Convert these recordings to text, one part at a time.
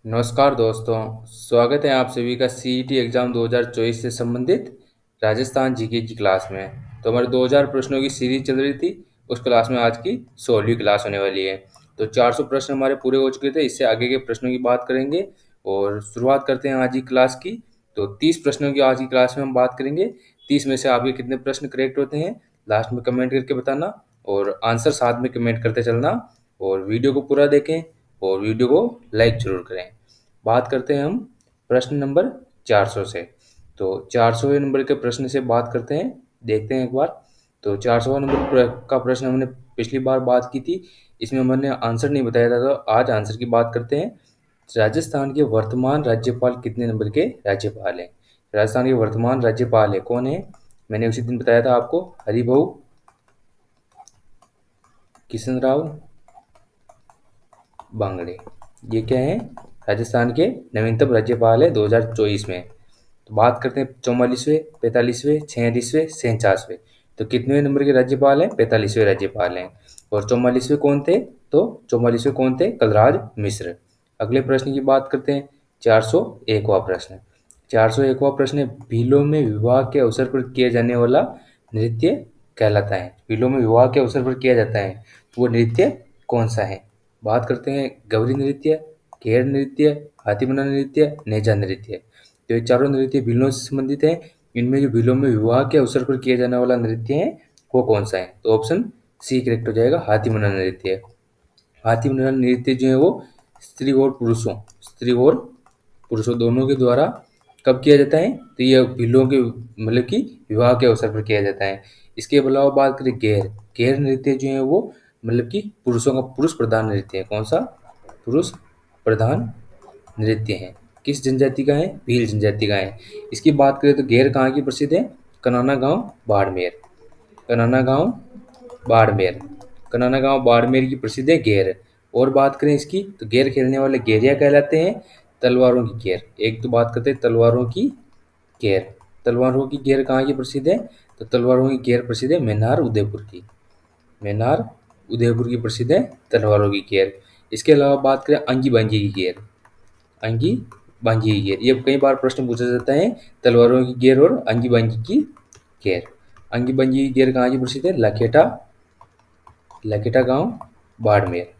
नमस्कार दोस्तों, स्वागत है आप सभी का सीईटी एग्ज़ाम 2024 से संबंधित राजस्थान जीके की क्लास में। तो हमारे 2000 प्रश्नों की सीरीज चल रही थी, उस क्लास में आज की 16वीं क्लास होने वाली है। तो 400 प्रश्न हमारे पूरे हो चुके थे, इससे आगे के प्रश्नों की बात करेंगे और शुरुआत करते हैं आज की क्लास की। तो 30 प्रश्नों की आज की क्लास में हम बात करेंगे। 30 में से आपके कितने प्रश्न करेक्ट होते हैं लास्ट में कमेंट करके बताना, और आंसर साथ में कमेंट करते चलना, और वीडियो को पूरा देखें और वीडियो को लाइक ज़रूर करें। बात करते हैं हम प्रश्न नंबर 400 से। तो 400वें नंबर के प्रश्न से बात करते हैं, देखते हैं एक बार। तो 400वां नंबर का प्रश्न हमने पिछली बार बात की थी, इसमें हमने आंसर नहीं बताया था, तो आज आंसर की बात करते हैं। राजस्थान के वर्तमान राज्यपाल कितने नंबर के राज्यपाल हैं? राजस्थान के वर्तमान राज्यपाल है कौन है? मैंने उसी दिन बताया था आपको, हरिभाऊ किशन राव बांगड़े। ये क्या है? राजस्थान के नवीनतम राज्यपाल है 2024 में। तो बात करते हैं 44वें, 45वें, 46वें, 49वें। तो कितने नंबर के राज्यपाल हैं? 45वें राज्यपाल हैं। और 44वें कौन थे? तो 44वें कौन थे? कलराज मिश्र। अगले प्रश्न की बात करते हैं, 401वां प्रश्न। 401वां प्रश्न है, भीलों में विवाह के अवसर पर किया जाने वाला नृत्य कहलाता है। भीलों में विवाह के अवसर पर किया जाता है, वो नृत्य कौन सा है? बात करते हैं गौरी नृत्य, घेर नृत्य, हाथी मना नृत्य, नेजा नृत्य। तो ये चारों नृत्य भीलों से संबंधित हैं। इनमें जो भीलों में विवाह के अवसर पर किया जाने वाला नृत्य है वो कौन सा है? तो ऑप्शन सी करेक्ट हो जाएगा, हाथी मना नृत्य। हाथी मना नृत्य जो है वो स्त्री और पुरुषों दोनों के द्वारा कब किया जाता है? तो ये भीलों के मतलब कि विवाह के अवसर पर किया जाता है। इसके अलावा बात करें घेर, घेर नृत्य जो है वो मतलब कि पुरुषों का पुरुष प्रधान नृत्य है। कौन सा? पुरुष प्रधान नृत्य है। किस जनजाति का है? भील जनजाति का है। इसकी बात करें तो घेर कहाँ की प्रसिद्ध है? कनाना गांव बाड़मेर। कनाना गांव बाड़मेर। कनाना गांव बाड़मेर की प्रसिद्ध है घेर। और बात करें इसकी तो घेर खेलने वाले घेरिया कहलाते हैं तलवारों की घेर। एक तो बात करते हैं तलवारों की घेर। तलवारों की घेर कहाँ की प्रसिद्ध है? तो तलवारों की घेर प्रसिद्ध है मैनार उदयपुर की। मैनार उदयपुर की प्रसिद्ध है तलवारों की घेर। इसके अलावा बात करें अंगी बांजी की घेर। अंगी बांजी की घेर, ये कई बार प्रश्न पूछा जाता है, तलवारों की घेर और अंगी बांजी की घेर। अंगी बांजी की घेर कहाँ की प्रसिद्ध है? लखेटा, लखेटा गांव बाड़मेर।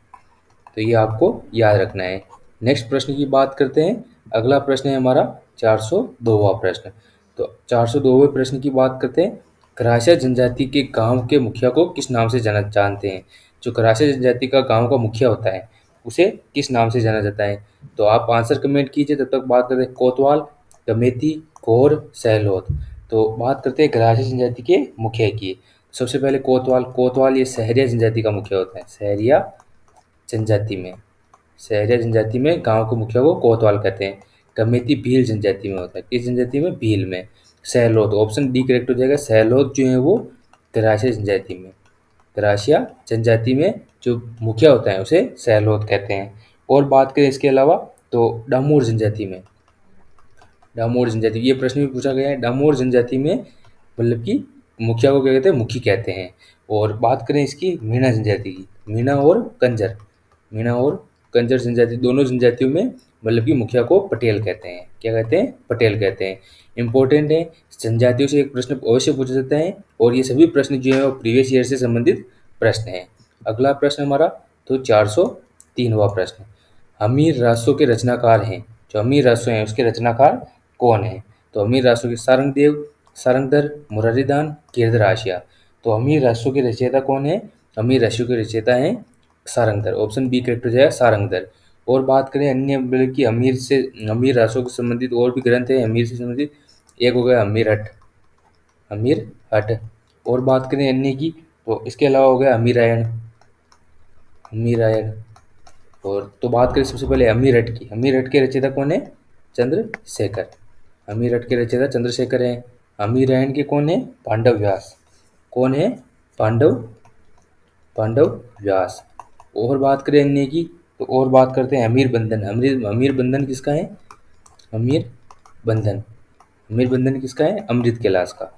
तो ये आपको याद रखना है। नेक्स्ट प्रश्न की बात करते हैं। अगला प्रश्न है हमारा 402वां प्रश्न। तो 402वें प्रश्न की बात करते हैं, करासिया जनजाति के गांव के मुखिया को किस नाम से जाना जानते हैं? जो करासिया जनजाति का गांव का मुखिया होता है उसे किस नाम से जाना जाता है? तो आप आंसर कमेंट कीजिए, तब तक बात करते हैं कोतवाल, दमेती, घोर, सहलोत। तो बात करते हैं करासिया जनजाति के मुखिया की। सबसे पहले कोतवाल। कोतवाल ये सहरिया जनजाति का मुखिया होता है। सहरिया जनजाति में, सहरिया जनजाति में गांव के मुखिया को कोतवाल कहते हैं। दमेती भील जनजाति में होता है। किस जनजाति में? भील में। सहलोत, ऑप्शन डी करेक्ट हो जाएगा। सहलोत जो है वो गरासिया जनजाति में, गरासिया जनजाति में जो मुखिया होता है उसे सहलोत कहते हैं। और बात करें इसके अलावा तो डामोर जनजाति में, डामोर जनजाति, ये प्रश्न भी पूछा गया है। डामोर जनजाति में मतलब कि मुखिया को क्या कहते हैं? मुखी कहते हैं। और बात करें इसकी मीणा जनजाति की, मीणा और कंजर, मीणा और कंजर जनजाति, दोनों जनजातियों में मतलब कि मुखिया को पटेल कहते हैं। क्या कहते हैं? पटेल कहते हैं। इंपॉर्टेंट है, जनजातियों से एक प्रश्न अवश्य पूछा जाता है, और ये सभी प्रश्न जो है वो प्रीवियस ईयर से संबंधित प्रश्न है। अगला प्रश्न हमारा तो 403वां प्रश्न, अमीर रासों के रचनाकार हैं। जो अमीर रासों हैं उसके रचनाकार कौन है? तो अमीर रासों के सारंगदेव, सारंगधर, मुरारीदान, कीर्तराशिया। तो अमीर रासों के रचयिता कौन है? अमीर रासों के रचयिता हैं सारंगधर। ऑप्शन बी करेक्ट हो जाएगा, सारंगधर। और बात करें अन्य मतलब कि अमीर रासों से संबंधित और भी ग्रंथ है अमीर से संबंधित, एक हो गया अमीर हट, अमीर हट। और बात करें अन्य की तो इसके अलावा हो गया अमीरायण, अमीरायण। और तो बात करें सबसे पहले अमीरठ की। अमीरठ के रचयिता कौन है? चंद्रशेखर। अमीरठ के रचयिता चंद्रशेखर हैं। अमीरायण के कौन है? पांडव व्यास। कौन है? पांडव, पांडव व्यास। और बात करें अन्य की तो और बात करते हैं अमीर बंधन। अमीर बंधन किसका है? अमीर बंधन, अमीर बंधन किसका है? अमृत कैलाश का,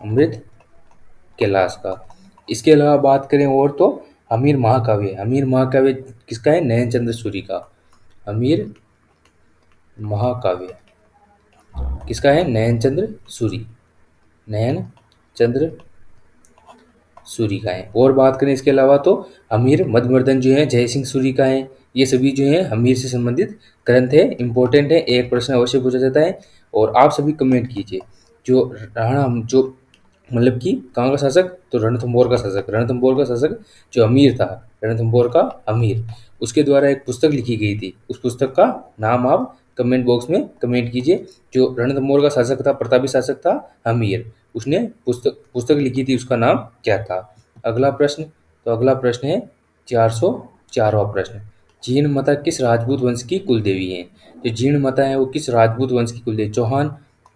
अमृत कैलाश का। इसके अलावा बात करें और तो अमीर महाकाव्य, अमीर महाकाव्य किसका है? नयन चंद्र सूरी का। अमीर महाकाव्य किसका है? नयनचंद्र सूरी। नयनचंद्र सूरी का है। और बात करें इसके अलावा तो हमीर मधुमर्दन जो है जय सिंह सूरी का है। ये सभी जो है हमीर से संबंधित ग्रंथ है, इंपॉर्टेंट है, एक प्रश्न अवश्य पूछा जाता है। और आप सभी कमेंट कीजिए जो राणा जो मतलब कि कहाँ का शासक? तो रणथंभौर का शासक। रणथंभौर का शासक जो अमीर था, रणथंभौर का अमीर, उसके द्वारा एक पुस्तक लिखी गई थी। उस पुस्तक का नाम आप कमेंट बॉक्स में कमेंट कीजिए। जो रणथंभौर का शासक था, प्रतापी शासक था अमीर, उसने पुस्तक लिखी थी, उसका नाम क्या था? अगला प्रश्न, तो अगला प्रश्न है 404वां प्रश्न। जीण माता किस राजपूत वंश की कुलदेवी है? जो जीण माता है वो किस राजपूत वंश की कुलदेवी? चौहान,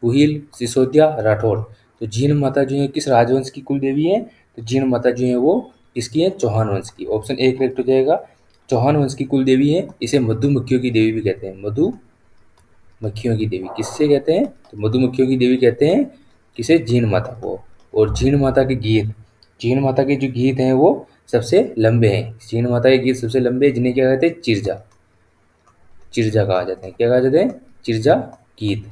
पुहिल, सिसोदिया, राठौड़। तो जीण माता जो है किस राजवंश की कुलदेवी है? तो जीण माता जो है वो किसकी है? चौहान वंश की। ऑप्शन ए करेक्ट हो जाएगा। चौहान वंश की कुलदेवी है। इसे मधुमक्खियों की देवी भी कहते हैं। मधुमक्खियों की देवी किससे कहते हैं? तो मधुमक्खियों की देवी कहते हैं किसे? जीण माता को। और जीण माता के गीत, जीण माता के जो गीत हैं वो सबसे लंबे हैं। जीण माता के गीत सबसे लंबे हैं, जिन्हें क्या कहते हैं? चिरजा। चिरजा कहा जाता है। क्या कहा जाता है? चिरजा गीत।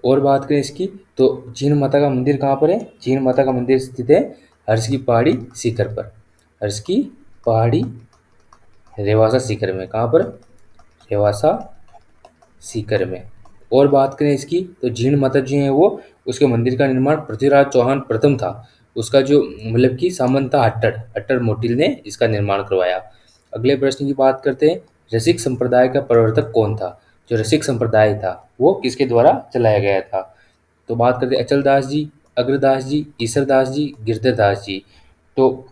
और बात करें इसकी, तो जीण माता का मंदिर कहाँ पर है? जीण माता का मंदिर स्थित है हर्ष की पहाड़ी शिखर पर। हर्ष की पहाड़ी रेवासा शिखर में। कहाँ पर? रेवासा सीकर में। और बात करें इसकी, तो जीण माता जी हैं वो, उसके मंदिर का निर्माण पृथ्वीराज चौहान प्रथम था। उसका जो मतलब कि सामंत था अट्टर मोटिल ने इसका निर्माण करवाया। अगले प्रश्न की बात करते हैं। रसिक संप्रदाय का प्रवर्तक कौन था? जो रसिक संप्रदाय था वो किसके द्वारा चलाया गया था? तो बात करते हैं अचल दास जी, अग्रदास जी, ईसर दास जी, गिरधर दास जी। तो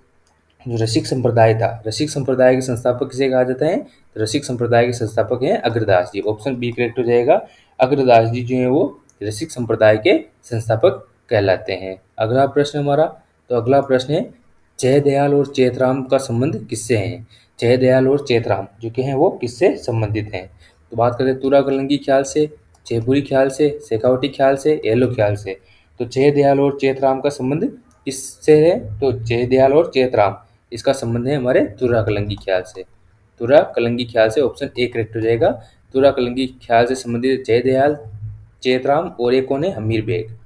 जो रसिक संप्रदाय था, रसिक संप्रदाय के संस्थापक किसे कहा जाता है? तो रसिक संप्रदाय के संस्थापक हैं अग्रदास जी। ऑप्शन बी करेक्ट हो जाएगा। अग्रदास जी जो है वो रसिक संप्रदाय के संस्थापक कहलाते हैं। अगला प्रश्न हमारा, तो अगला प्रश्न है जयदयाल और चैतराम का संबंध किससे है? जयदयाल और चैतराम जो कि हैं वो किससे संबंधित हैं? तो बात करते हैं तुरा कलंगी ख्याल से, जयपुरी ख्याल से, शेखावटी ख्याल से, येलो ख्याल से। तो जयदयाल और चैतराम का संबंध किससे है? तो जयदयाल और चैतराम इसका संबंध है हमारे तुरा कलंगी ख्याल से। तुरा कलंगी ख्याल से। ऑप्शन ए करेक्ट हो जाएगा। तुरा कलंगी ख्याल से संबंधित जयदयाल, चैतराम और एक कौन है? अमीर बेग।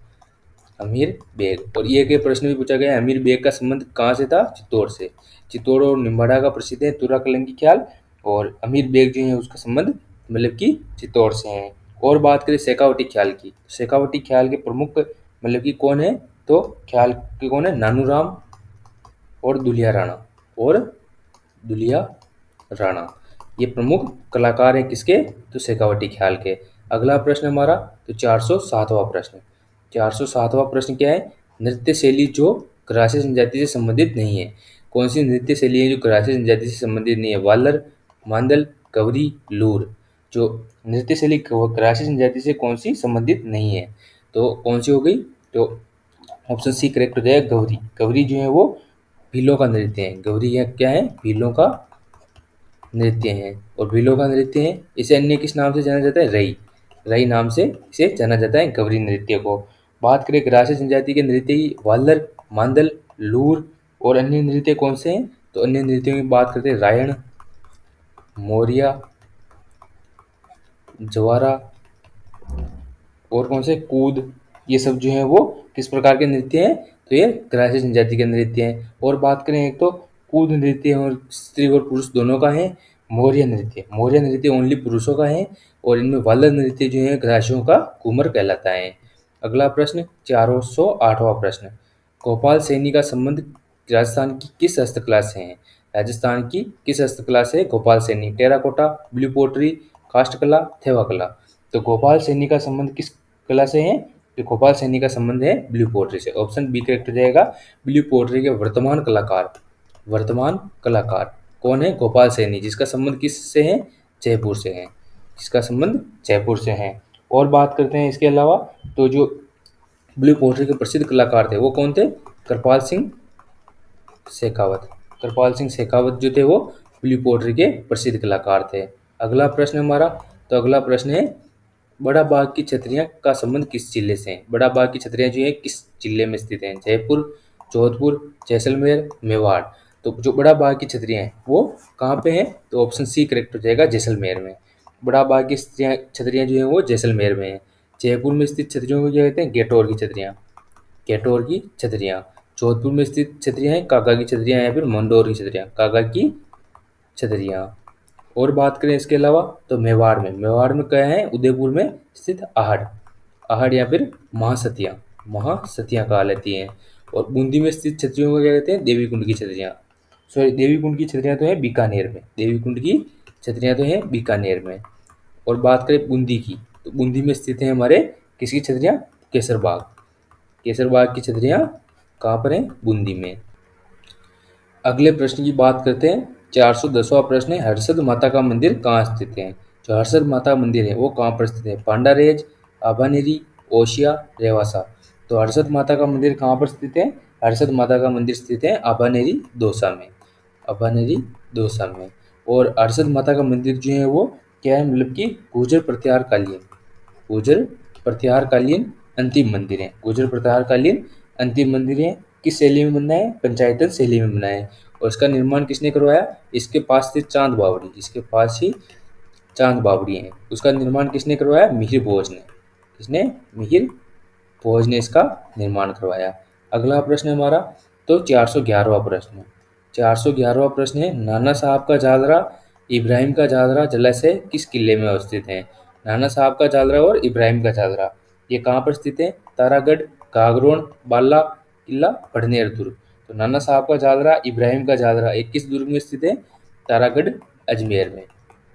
अमीर बेग। और ये के प्रश्न भी पूछा गया है, अमीर बेग का संबंध कहाँ से था? चित्तौड़ से। चित्तौड़ और निम्बाड़ा का प्रसिद्ध है तुरा कलंगी ख्याल, और अमीर बेग जो है उसका संबंध मतलब कि चित्तौड़ से है। और बात करें शेखावटी ख्याल की, शेखावटी ख्याल के प्रमुख मतलब कि कौन है? तो ख्याल के कौन है? नानूराम और दुलिया राणा। और दुलिया राणा ये प्रमुख कलाकार हैं किसके? तो शेखावटी ख्याल के। अगला प्रश्न हमारा, तो 407वां प्रश्न। 407वां प्रश्न क्या है? नृत्य शैली जो करासी जनजाति से संबंधित नहीं है। कौन सी नृत्य शैली है जो करासी जनजाति से संबंधित नहीं है? वालर, मांदल, गवरी, लूर। जो नृत्य शैली करासी जनजाति से कौन सी संबंधित नहीं है, तो कौन सी हो गई? तो ऑप्शन सी करेक्ट हो जाएगा, गवरी। गवरी जो है वो भीलों का नृत्य है। गौरी यह क्या है? भीलों का नृत्य है। और भीलों का नृत्य है, इसे अन्य किस नाम से जाना जाता है? रई। रई नाम से इसे जाना जाता है गौरी नृत्य को। बात करें ग्रासी जनजाति के नृत्य की, वालर, मांदल, लूर और अन्य नृत्य कौन से हैं? तो अन्य नृत्यों की बात करते हैं रायण, मौर्या, जवारा और कौन से? कूद। ये सब जो है वो किस प्रकार के नृत्य हैं? तो ये ग्रासी जनजाति के नृत्य हैं। और बात करें एक तो कूद नृत्य और स्त्री और पुरुष दोनों का है। मौर्य नृत्य, मौर्य नृत्य ओनली पुरुषों का है। और इनमें वालर नृत्य जो है ग्रासियों का घूमर कहलाता है। अगला प्रश्न 408वां प्रश्न। गोपाल सैनी का संबंध राजस्थान की किस हस्तकला से है? राजस्थान की किस हस्तकला से गोपाल सैनी? टेराकोटा, ब्लू पोटरी, काष्ठकला, थेवा कला। तो गोपाल सैनी का संबंध किस कला से है? तो गोपाल सैनी का संबंध है ब्लू पोटरी से। ऑप्शन बी करेक्ट हो जाएगा। ब्लू पोटरी के वर्तमान कलाकार कौन है? गोपाल सैनी, जिसका संबंध किससे है? जयपुर से है। जिसका संबंध जयपुर से है। और बात करते हैं इसके अलावा, तो जो ब्लू पोटरी के प्रसिद्ध कलाकार थे वो कौन थे? कृपाल सिंह शेखावत। कृपाल सिंह शेखावत जो थे वो ब्लू पोटरी के प्रसिद्ध कलाकार थे। अगला प्रश्न हमारा, तो अगला प्रश्न है बड़ा बाघ की छतरियां का संबंध किस जिले से है? बड़ा बाघ की छतरियां जो है किस जिले में स्थित हैं? जयपुर, जोधपुर, जैसलमेर, मेवाड़। तो जो बड़ा बाघ की छतरियां हैं वो कहाँ पे हैं? तो ऑप्शन सी करेक्ट हो जाएगा, जैसलमेर में। बड़ा भाग की छतरियाँ जो हैं वो जैसलमेर में हैं। जयपुर में स्थित छतरियों को क्या कहते हैं? गेटौर की छतरियाँ। गेटौर की छतरियाँ। जोधपुर में स्थित छतरियाँ हैं काका की छतरियाँ या फिर मंडोर की छतरियाँ, काका की छतरियाँ। और बात करें इसके अलावा तो मेवाड़ में क्या है? उदयपुर में स्थित आहड़, आहड़ या फिर महासतियाँ, महासतियाँ कहा लेती हैं। और बूंदी में स्थित छतरियों को क्या कहते हैं? देवी कुंड की छतरियाँ। सॉरी, देवी कुंड की छतरियाँ तो है बीकानेर में, देवी कुंड की छतरियाँ तो हैं बीकानेर में। और बात करें बूंदी की, तो बूंदी में स्थित है हमारे किसकी छतरियाँ? केसर बाग, केसर बाग की छतरियाँ कहाँ पर हैं? बूंदी में। अगले प्रश्न की बात करते हैं। 410वां प्रश्न है, हर्षद माता का मंदिर कहाँ स्थित है? जो हर्षद माता मंदिर है वो कहाँ पर स्थित है? पांडारेज, आभानेरी, ओशिया, रेवासा। तो हर्षद माता का मंदिर कहाँ पर स्थित है? हर्षद माता का मंदिर स्थित है आभानेरी दौसा में, आभानेरी दौसा में। और हर्षद माता का मंदिर जो है वो क्या है? मतलब कि गुर्जर प्रत्याहार कालीन, गुर्जर प्रत्याहार कालीन अंतिम मंदिर है, गुर्जर प्रत्याहार कालीन अंतिम मंदिर है। किस शैली में बना है? पंचायतन शैली में बना है। और इसका निर्माण किसने करवाया? इसके पास थी चांद बावड़ी, इसके पास ही चांद बावड़ी है, उसका निर्माण किसने करवाया? मिहिर भोज ने। किसने? मिहिर भोज ने इसका निर्माण करवाया। अगला प्रश्न है हमारा तो 411वां प्रश्न। 411वां प्रश्न है, नाना साहब का झालरा, इब्राहिम का झालरा जलाशय किस किले में अवस्थित है? नाना साहब का झालरा और इब्राहिम का झालरा ये कहाँ पर स्थित है? तारागढ़, गागरोन, बाला किला, भड़नेर दुर्ग। तो नाना साहब का झालरा, इब्राहिम का झालरा एक किस दुर्ग में स्थित है? तारागढ़ अजमेर में,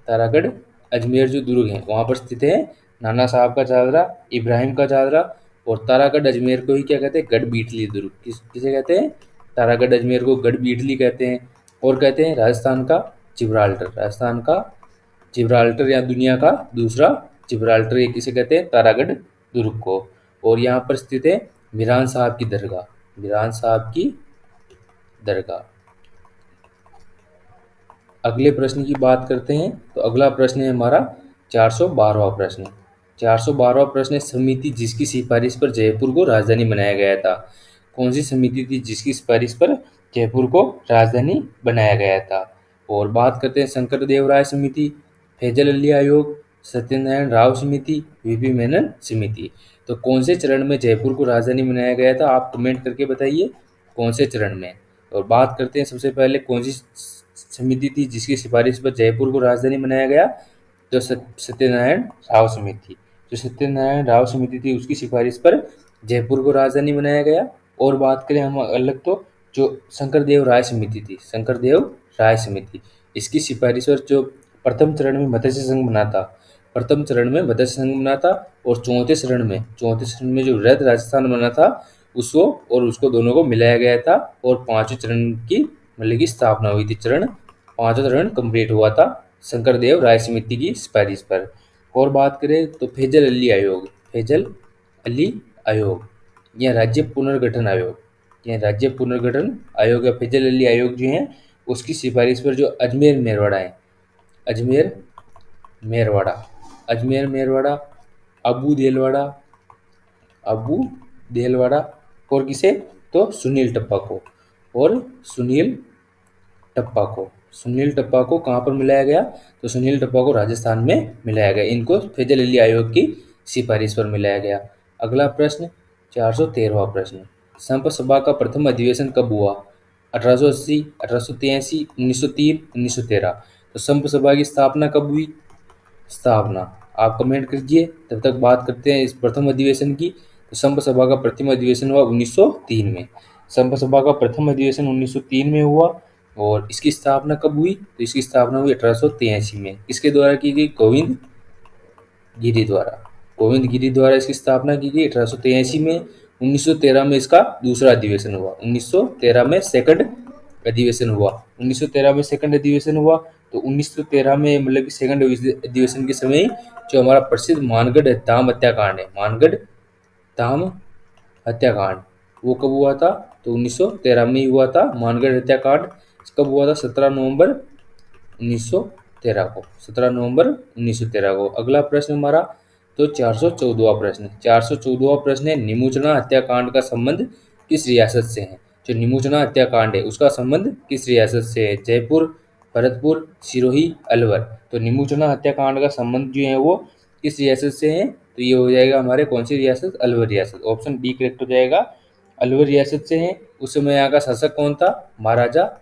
तारागढ़ अजमेर जो दुर्ग है वहाँ पर स्थित है नाना साहब का झालरा, इब्राहिम का झालरा। और तारागढ़ अजमेर को ही क्या कहते हैं? गढ़ बीटली दुर्ग। किसे कहते हैं? तारागढ़ अजमेर को गढ़ बीटली कहते हैं। और कहते हैं राजस्थान का जिब्राल्टर, राजस्थान का जिब्राल्टर या दुनिया का दूसरा जिब्राल्टर, ये किसे कहते हैं? तारागढ़ दुर्ग को। और यहाँ पर स्थित है मीरान साहब की दरगाह, मीरान साहब की दरगाह। अगले प्रश्न की बात करते हैं। तो अगला प्रश्न है हमारा 412वां प्रश्न। 412वां प्रश्न है, समिति जिसकी सिफारिश पर जयपुर को राजधानी बनाया गया था? कौन सी समिति थी जिसकी सिफारिश पर जयपुर को राजधानी बनाया गया था? और बात करते हैं शंकर देव राय समिति, फैजल अली आयोग, सत्यनारायण राव समिति, वीपी मेनन समिति। तो कौन से चरण में जयपुर को राजधानी बनाया गया था? आप कमेंट करके बताइए कौन से चरण में। और बात करते हैं सबसे पहले कौन सी समिति थी जिसकी सिफारिश पर जयपुर को राजधानी बनाया गया? जो सत्यनारायण राव समिति, जो सत्यनारायण राव समिति थी उसकी सिफारिश पर जयपुर को राजधानी बनाया गया। और बात करें हम अलग तो जो शंकरदेव राय समिति थी, शंकरदेव राय समिति, इसकी सिफारिश पर जो प्रथम चरण में मत्स्य संघ बना था, प्रथम चरण में मत्स्य संघ बना था। और चौथे चरण में जो वृहद राजस्थान बना था उसको और उसको दोनों को मिलाया गया था। और पांचवें चरण की मतलब की स्थापना हुई थी। पांचवा चरण कंप्लीट हुआ था शंकरदेव राय समिति की सिफारिश पर। और बात करें तो फैजल अली आयोग, फैजल अली आयोग या राज्य पुनर्गठन आयोग, या राज्य पुनर्गठन आयोग या फैजल अली आयोग जो है उसकी सिफारिश पर जो अजमेर मेरवाड़ा है, अजमेर मेरवाड़ा, अजमेर मेरवाड़ा, अबू देलवाड़ा, अबू देलवाड़ा। और किसे? तो सुनील टप्पा को, और सुनील टप्पा को, सुनील टप्पा को कहाँ पर मिलाया गया? तो सुनील टप्पा को राजस्थान में मिलाया गया, इनको फैजल अली आयोग की सिफारिश पर मिलाया गया। अगला प्रश्न 413वां प्रश्न, संप सभा का प्रथम अधिवेशन कब हुआ? 1880, 1883, 1903, 1913। तो संप सभा की स्थापना कब हुई? स्थापना आप कमेंट कीजिए, तब तक बात करते हैं इस प्रथम अधिवेशन की। तो संप सभा का प्रथम अधिवेशन हुआ 1903 में, संप सभा का प्रथम अधिवेशन 1903 में हुआ। और इसकी स्थापना कब हुई? तो इसकी स्थापना हुई 1883 में। किसके द्वारा की गई? गोविंद गिरी द्वारा, गोविंद गिरी द्वारा इसकी स्थापना की गई 1883 में। 1913 में इसका दूसरा अधिवेशन हुआ, 1913 में सेकंड अधिवेशन हुआ, 1913 में सेकंड अधिवेशन हुआ। तो 1913 में मतलब कि सेकंड अधिवेशन के समय जो हमारा प्रसिद्ध मानगढ़ धाम हत्याकांड है, मानगढ़ धाम हत्याकांड, वो कब हुआ था? तो 1913 में ही हुआ था मानगढ़ हत्याकांड। कब हुआ था? 17 नवंबर 1913 को, 17 नवंबर 1913 को। अगला प्रश्न हमारा तो 414वां प्रश्न, 414वां प्रश्न है, निमुचना हत्याकांड का संबंध किस रियासत से है? जो निमुचना हत्याकांड है उसका संबंध किस रियासत से है? जयपुर, भरतपुर, सिरोही, अलवर। तो नीमूचना हत्याकांड का संबंध जो है वो किस रियासत से है? तो ये हो जाएगा हमारे कौन सी रियासत? अलवर रियासत। ऑप्शन डी करेक्ट हो जाएगा, अलवर रियासत से है। उस समय यहाँ का शासक कौन था? महाराजा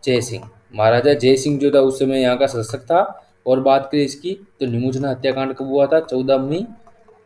जय सिंह। महाराजा जय सिंह जो था उस समय यहाँ का शासक था। और बात करें इसकी तो नीमूचना हत्याकांड कब हुआ था? 14 मई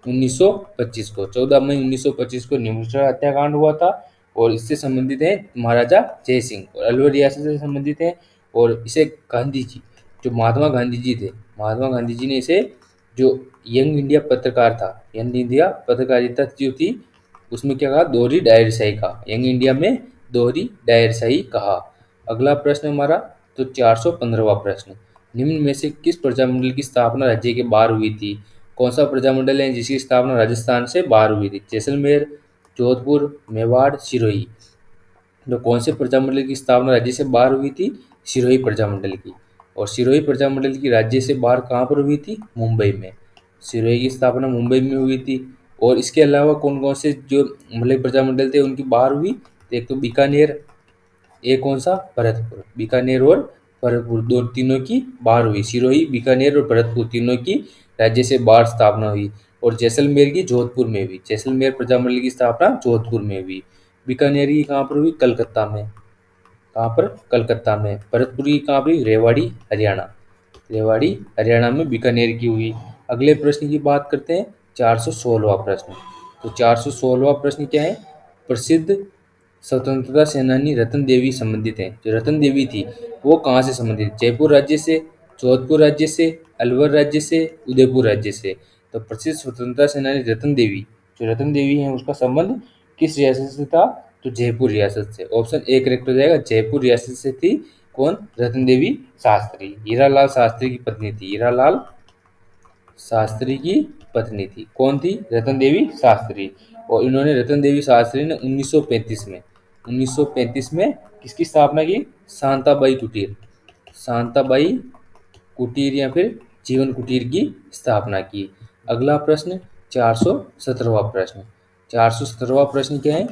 1925 को। 14 मई 1925 को नीमूचना हत्याकांड हुआ था। और इससे संबंधित है महाराजा जय सिंह, और अलवर रियासत से संबंधित है। और इसे गांधी जी, जो महात्मा गांधी जी थे, महात्मा गांधी जी ने इसे, जो यंग इंडिया पत्रकार था, यंग इंडिया पत्रकारिता जो थी उसमें क्या कहा? दोहरी डायरशाही कहा। यंग इंडिया में दोहरी डायरशाही कहा। अगला प्रश्न हमारा तो 415वां प्रश्न, निम्न में से किस प्रजामंडल की स्थापना राज्य के बाहर हुई थी? कौन सा प्रजामंडल है जिसकी स्थापना राजस्थान से बाहर हुई थी? जैसलमेर, जोधपुर, मेवाड़, सिरोही। तो कौन से प्रजामंडल की स्थापना राज्य से बाहर हुई थी? सिरोही प्रजामंडल की। और सिरोही प्रजामंडल की राज्य से बाहर कहाँ पर हुई थी? मुंबई में। सिरोही की स्थापना मुंबई में हुई थी। और इसके अलावा कौन कौन से जो मतलब प्रजामंडल थे उनकी बाहर हुई? तो एक तो बीकानेर, एक कौन सा? भरतपुर। बीकानेर और भरतपुर दो तीनों की बाहर हुई। सिरोही, बीकानेर और भरतपुर तीनों की राज्य से बाहर स्थापना हुई। और जैसलमेर की जोधपुर में हुई। जैसलमेर प्रजामंडल की स्थापना जोधपुर में हुई। बीकानेर की कहाँ पर हुई? कलकत्ता में। कहाँ पर? कलकत्ता में। भरतपुर की कहाँ पर हुई? रेवाड़ी, हरियाणा। रेवाड़ी, हरियाणा में बीकानेर की हुई। अगले प्रश्न की बात करते हैं, 416वां प्रश्न। तो 416वां प्रश्न क्या है? प्रसिद्ध स्वतंत्रता सेनानी रतन देवी संबंधित है। जो रतन देवी थी वो कहाँ से संबंधित? जयपुर राज्य से, जोधपुर राज्य से, अलवर राज्य से, उदयपुर राज्य से। तो प्रसिद्ध स्वतंत्रता सेनानी रतन देवी, जो रतन देवी है उसका संबंध किस रियासत से था? तो जयपुर रियासत से। ऑप्शन ए करेक्ट हो जाएगा, जयपुर रियासत से थी। कौन? रतन देवी शास्त्री। हीरालाल शास्त्री की पत्नी थी। हीरालाल शास्त्री की पत्नी थी। कौन थी? रतन देवी शास्त्री। और इन्होंने, रतन देवी शास्त्री ने 1935 में किसकी स्थापना की? शांताबाई कुटीर। शांताबाई कुटीर या फिर जीवन कुटीर की स्थापना की। अगला प्रश्न 417वां प्रश्न। 417वां प्रश्न क्या है?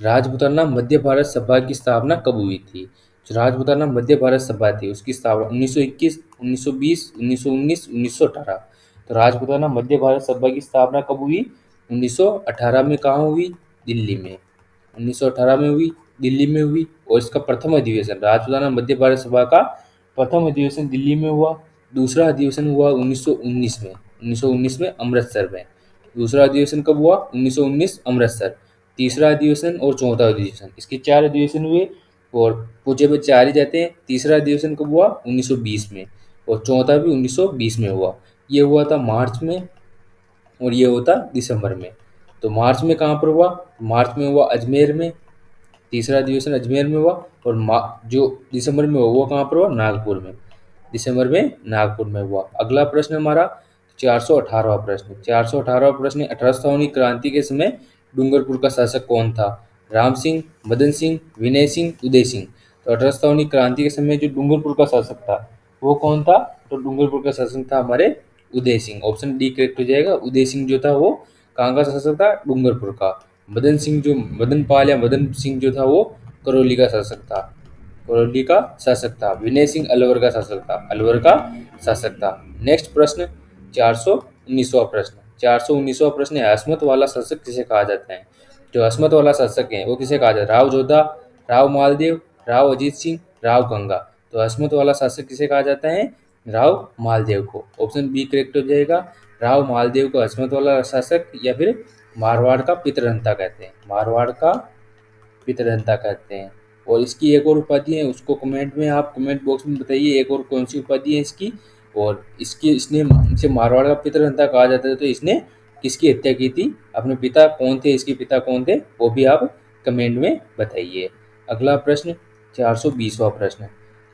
राजपूताना मध्य भारत सभा की स्थापना कब हुई थी? जो राजपूताना मध्य भारत सभा थी उसकी स्थापना 1921, 1920, 1919, 1918। तो राजपूताना मध्य भारत सभा की स्थापना कब हुई? 1918 में। कहाँ हुई? दिल्ली में। 1918 में हुई, दिल्ली में हुई। और इसका प्रथम अधिवेशन, राजपूताना मध्य भारत सभा का प्रथम अधिवेशन दिल्ली में हुआ। दूसरा अधिवेशन हुआ 1919 में। 1919 में अमृतसर में। दूसरा अधिवेशन कब हुआ? 1919 अमृतसर। तीसरा अधिवेशन और चौथा अधिवेशन, इसके 4 अधिवेशन हुए। और पूछे में 4 ही जाते हैं। तीसरा अधिवेशन कब हुआ? 1920 में। और चौथा भी 1920 में हुआ। ये हुआ था मार्च में और ये होता दिसंबर में। तो मार्च में कहाँ पर हुआ? मार्च में हुआ अजमेर में। तीसरा अधिवेशन अजमेर में हुआ। और जो दिसंबर में हुआ वो कहाँ पर हुआ? नागपुर में। दिसंबर में नागपुर में हुआ। अगला प्रश्न हमारा 418वां प्रश्न। 418वां प्रश्न, 1857 क्रांति के समय डूंगरपुर का शासक कौन था? राम सिंह, मदन सिंह, विनय सिंह, उदय सिंह। तो 1857 क्रांति के समय जो डूंगरपुर का शासक था वो कौन था? तो डूंगरपुर का शासक था हमारे Uday Singh. Option D correct हो जाएगा। उदय सिंह जो था वो कहाँ का शासक था? डूंगरपुर का। मदन सिंह जो मदन पाल या मदन सिंह जो था वो करौली का शासक था। करौली का शासक था। विनय सिंह अलवर का शासक था। अलवर का शासक था। नेक्स्ट प्रश्न 419वां प्रश्न। 419वां प्रश्न है, हसमत वाला शासक किसे कहा जाता है? जो हसमत वाला शासक है वो किसे कहा जाता है? राव जोधा, राव मालदेव, राव अजीत सिंह, राव गंगा। तो हसमत वाला शासक किसे कहा जाता है? राव मालदेव को। ऑप्शन बी करेक्ट हो जाएगा। राव मालदेव को हसमत वाला शासक या फिर मारवाड़ का पितरहंता कहते हैं। मारवाड़ का पितरहंता कहते हैं। और इसकी एक और उपाधि है, उसको कमेंट में, आप कमेंट बॉक्स में बताइए एक और कौन सी उपाधि है इसकी। और इसने इसे मारवाड़ का पितरहंता कहा जाता है। तो इसने किसकी हत्या की थी? अपने पिता कौन थे? इसके पिता कौन थे वो भी आप कमेंट में बताइए। अगला प्रश्न 420वां प्रश्न,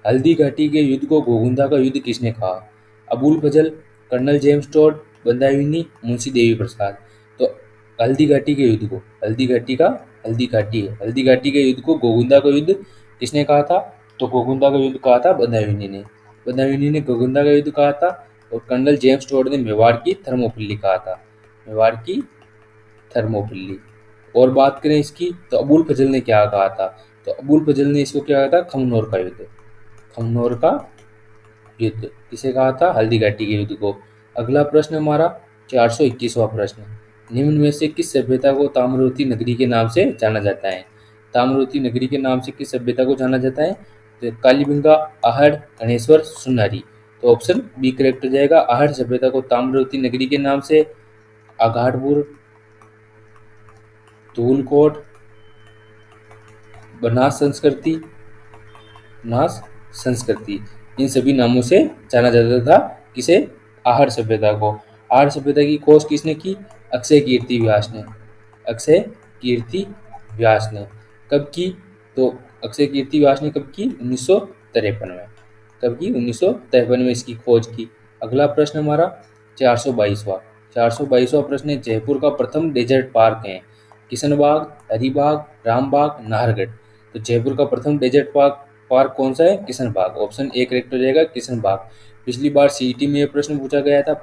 हल्दी घाटी के युद्ध को गोगुंदा का युद्ध किसने कहा? अबुल फजल, colonel James Tod, बंदायूनी, Munshi Devi Prasad. तो हल्दी घाटी के युद्ध को, हल्दी घाटी है, हल्दी घाटी के युद्ध को गोगुंदा का युद्ध किसने कहा था? तो गोगुंदा का युद्ध कहा था बदायूनी ने। बदायूनी ने गोगुंदा का युद्ध कहा था। और कर्नल जेम्स टॉड ने मेवाड़ की थर्मोपिल्ली कहा था। मेवाड़ की थर्मोपिल्ली। और बात करें इसकी तो अबुल फजल ने क्या कहा था? तो अबुल फजल ने इसको क्या कहा था? खमनोर का युद्ध। खमनोर का युद्ध। किसे कहा था? हल्दी घाटी के युद्ध को। अगला प्रश्न हमारा 421वां प्रश्न, निम्न में से किस सभ्यता को ताम्रवती नगरी के नाम से जाना जाता है? ताम्रवती नगरी के नाम से किस सभ्यता को जाना जाता है? तो कालीबंगा, आहड़, गणेश्वर, सुनारी। तो ऑप्शन बी करेक्ट हो जाएगा। आहड़ सभ्यता को ताम्रवती नगरी के नाम से आघाटपुर, धूलकोट, बनास संस्कृति, नास संस्कृति, इन सभी नामों से जाना जाता था। किसे? आहड़ सभ्यता को। आहड़ सभ्यता की खोज किसने की? अक्षय कीर्ति व्यास ने। अक्षय कीर्ति व्यास ने कब की? तो अक्षय कीर्ति व्यास ने कब की? 1953 में। कब की? 1953 में इसकी खोज की। अगला प्रश्न हमारा 422वां। 422वां प्रश्न है, जयपुर का प्रथम डेजर्ट पार्क है? किशनबाग, हरिबाग, रामबाग, नाहरगढ़। तो जयपुर का प्रथम डेजर्ट पार्क पार्क कौन सा है? किशनबाग। ऑप्शन ए करेक्ट हो जाएगा, किशनबाग। पिछली बार सीईटी में यह प्रश्न पूछा गया था,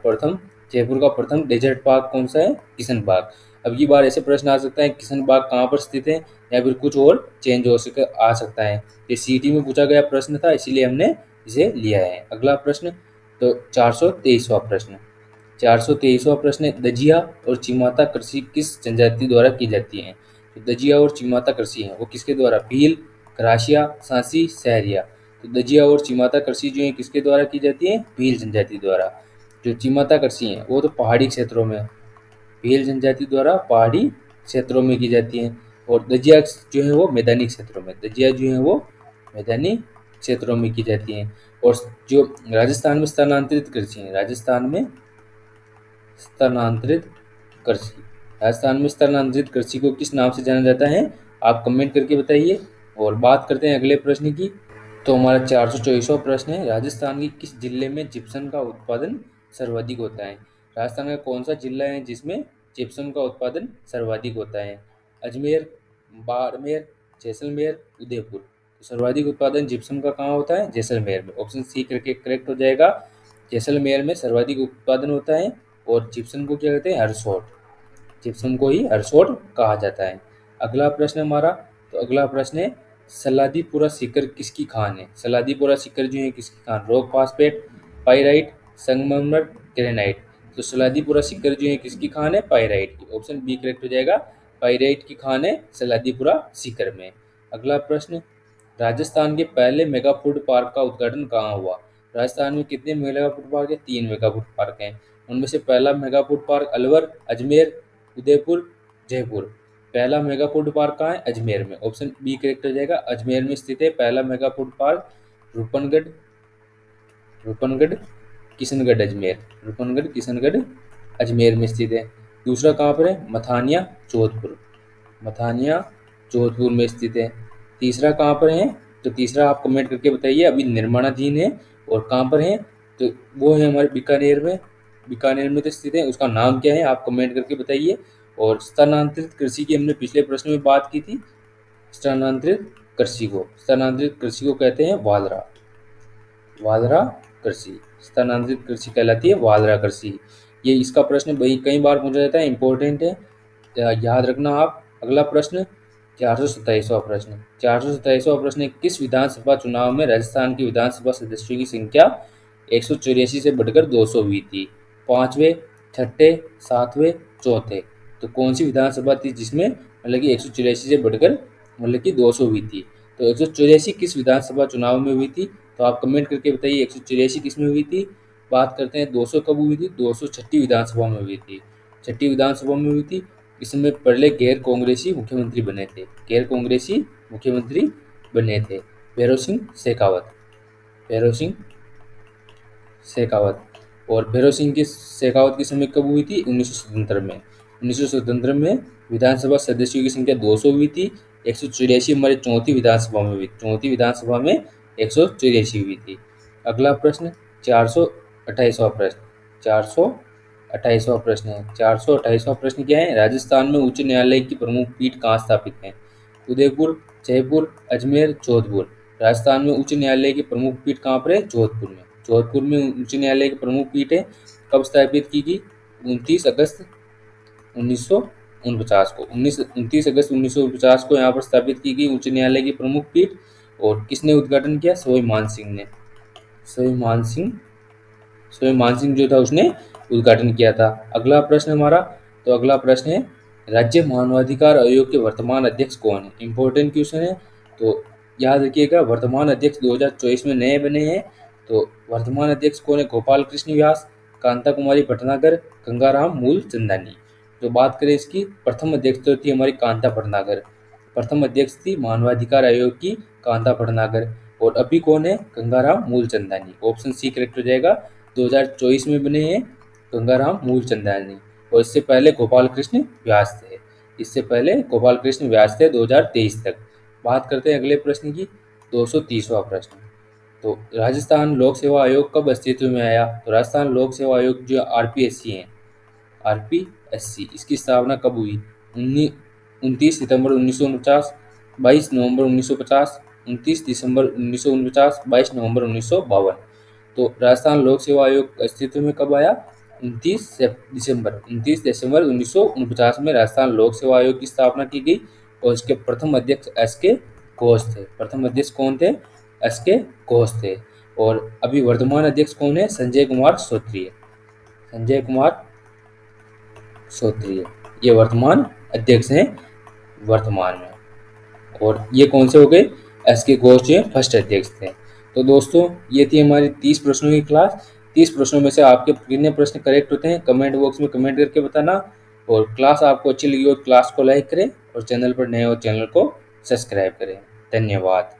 जयपुर का प्रथम डेजर्ट पार्क कौन सा है? किशनबाग। अब की बार ऐसे प्रश्न आ सकता है, किशनबाग कहाँ पर स्थित है, या फिर कुछ और चेंज हो सके आ सकता है। ये सीईटी में पूछा गया प्रश्न था, इसीलिए हमने इसे लिया है। अगला प्रश्न तो 423वां प्रश्न। 423वां प्रश्न है, दजिया और चिमाता कृषि किस जनजाति द्वारा की जाती है? तो दजिया और चिमाता कृषि है वो किसके द्वारा? भील, ग्रासिया, सांसी, सहरिया। तो दजिया और चिमाता कृषि जो है किसके द्वारा की जाती है? भील जनजाति द्वारा। जो चिमाता कृषि है वो तो पहाड़ी क्षेत्रों में, भील जनजाति द्वारा पहाड़ी क्षेत्रों में की जाती है। और दजिया जो है वो मैदानी क्षेत्रों में, दजिया जो है वो मैदानी क्षेत्रों में की जाती है। और जो राजस्थान में स्थानांतरित कृषि है, राजस्थान में स्थानांतरित कृषि, राजस्थान में स्थानांतरित कृषि को किस नाम से जाना जाता है? आप कमेंट करके बताइए। और बात करते हैं अगले प्रश्न की। तो हमारा 424वां प्रश्न है, राजस्थान के किस जिले में जिप्सम का उत्पादन सर्वाधिक होता है? राजस्थान का कौन सा जिला है जिसमें जिप्सम का उत्पादन सर्वाधिक होता है? अजमेर, बाड़मेर, जैसलमेर, उदयपुर। तो सर्वाधिक उत्पादन जिप्सम का कहाँ होता है? जैसलमेर में। ऑप्शन सी करके करेक्ट हो जाएगा, जैसलमेर में सर्वाधिक उत्पादन होता है। और जिप्सम को क्या कहते हैं? हरसोट। जिप्सम को ही हरसोट कहा जाता है। अगला प्रश्न हमारा, तो अगला प्रश्न है, सलादीपुरा सीकर किसकी खान है? सलादीपुरा सीकर जो है किसकी खान? रॉक फास्फेट, पाइराइट, संगमरमर, ग्रेनाइट। तो सलादीपुरा सीकर जो है किसकी खान है? पाइराइट की। ऑप्शन बी करेक्ट हो जाएगा, पाइराइट की खान है सलादीपुरा सीकर में। अगला प्रश्न, राजस्थान के पहले मेगा फूड पार्क का उद्घाटन कहाँ हुआ? राजस्थान में कितने मेगा फूड पार्क है? 3 मेगा फूड पार्क हैं। उनमें से पहला mega food park Alwar, Ajmer, Udaipur, Jaipur. पहला मेगा फूड पार्क कहाँ है? अजमेर में। ऑप्शन बी करेक्ट हो जाएगा, अजमेर में स्थित है पहला mega food park. Rupnagarh, Rupnagarh, Kishangarh, Ajmer. Rupnagarh, Kishangarh, Ajmer में स्थित है। दूसरा कहाँ पर है? मथानिया, जोधपुर। मथानिया, जोधपुर में स्थित है। तीसरा कहाँ पर है? तो तीसरा आप कमेंट करके बताइए, अभी निर्माणाधीन है। और कहाँ पर है? तो वो है हमारे बीकानेर में। बीकानेर में तो स्थित है, उसका नाम क्या है आप कमेंट करके बताइए। और स्थानांतरित कृषि की हमने पिछले प्रश्न में बात की थी। स्थानांतरित कृषि को कहते हैं वालरा, वालरा कृषि। स्थानांतरित कृषि कहलाती है वालरा कृषि। ये इसका प्रश्न भाई कई बार पूछा जाता है, इंपॉर्टेंट है, याद रखना आप। अगला प्रश्न 427वां प्रश्न। 427वां प्रश्न है, किस विधानसभा चुनाव में राजस्थान की विधानसभा सदस्यों की संख्या 184 से बढ़कर 200 हुई थी? पांचवें, छठे, सातवें, चौथे। तो कौन सी विधानसभा थी जिसमें मतलब कि 184 से बढ़कर मतलब कि 200 हुई थी? तो 184 किस विधानसभा चुनाव में हुई थी? तो आप कमेंट करके बताइए 184 किस में हुई थी। बात करते हैं 200 कब हुई थी? 200 छठी विधानसभा में हुई थी। छठी विधानसभा में हुई थी। इसमें पहले गैर कांग्रेसी मुख्यमंत्री बने थे, गैर कांग्रेसी मुख्यमंत्री बने थे भैरव सिंह शेखावत, भैरव सिंह शेखावत। और भैरव सिंह की शेखावत की समय कब हुई थी? 1977 में। 1977 में विधानसभा सदस्यों की संख्या 200 हुई थी। 184 हमारी चौथी विधानसभा में हुई, चौथी विधानसभा में 184 हुई थी। अगला प्रश्न 428वां प्रश्न। 428वां प्रश्न है, 428वां प्रश्न क्या है? राजस्थान में उच्च न्यायालय की प्रमुख पीठ कहाँ स्थापित है? उदयपुर, जयपुर, अजमेर, जोधपुर। राजस्थान में उच्च न्यायालय की प्रमुख पीठ कहाँ पर है? जोधपुर में। जोधपुर में उच्च न्यायालय की प्रमुख पीठ है। कब स्थापित की गई? 29 अगस्त 1949 को। 29 अगस्त 1949 को यहाँ पर स्थापित की गई उच्च न्यायालय की प्रमुख पीठ। और किसने उद्घाटन किया? स्वाभिमान सिंह ने। स्वाभिमान सिंह स्वाभिमान सिंह जो था उसने उद्घाटन किया था। अगला प्रश्न हमारा, तो अगला प्रश्न है राज्य मानवाधिकार आयोग के वर्तमान अध्यक्ष कौन है? इंपॉर्टेंट क्वेश्चन है, तो याद रखिएगा। वर्तमान अध्यक्ष 2024 में नए बने हैं। तो वर्तमान अध्यक्ष कौन है? गोपाल कृष्ण व्यास, कांता कुमारी भटनागर, गंगाराम मूलचंदानी। तो बात करें इसकी, प्रथम अध्यक्ष तो थी हमारी कांता भटनागर। प्रथम अध्यक्ष थी मानवाधिकार आयोग की कांता भटनागर। और अभी कौन है? Gangaram Moolchandani. Option C correct हो जाएगा। 2024 में बने हैं गंगाराम मूलचंदानी। और इससे पहले गोपाल कृष्ण व्यास थे। इससे पहले गोपाल कृष्ण व्यास थे 2023 तक। बात करते हैं अगले प्रश्न की, 230वां प्रश्न। तो राजस्थान लोक सेवा आयोग कब अस्तित्व में आया? तो राजस्थान लोक सेवा आयोग जो आरपीएससी है, आरपीएससी, इसकी स्थापना कब हुई? 29 सितंबर 1949, 22 नवंबर 1950, 29 दिसंबर 1949, 22 नवंबर 1952। तो राजस्थान लोक सेवा आयोग अस्तित्व में कब आया? 29 दिसंबर 1949 में राजस्थान लोक सेवा आयोग की स्थापना की गई। और इसके प्रथम अध्यक्ष एस के घोष थे। प्रथम अध्यक्ष कौन थे? एस के घोष थे। और अभी वर्तमान अध्यक्ष कौन है? संजय कुमार श्रोत्रिय। संजय कुमार श्रोत्रिय ये वर्तमान अध्यक्ष हैं वर्तमान में। और ये कौन से हो गए? एस के घोष जो फर्स्ट अध्यक्ष थे। तो दोस्तों ये थी हमारी 30 प्रश्नों की क्लास। 30 प्रश्नों में से आपके कितने प्रश्न करेक्ट होते हैं कमेंट बॉक्स में कमेंट करके बताना। और क्लास आपको अच्छी लगी हो क्लास को लाइक करें, और चैनल पर नए हो चैनल को सब्सक्राइब करें। धन्यवाद।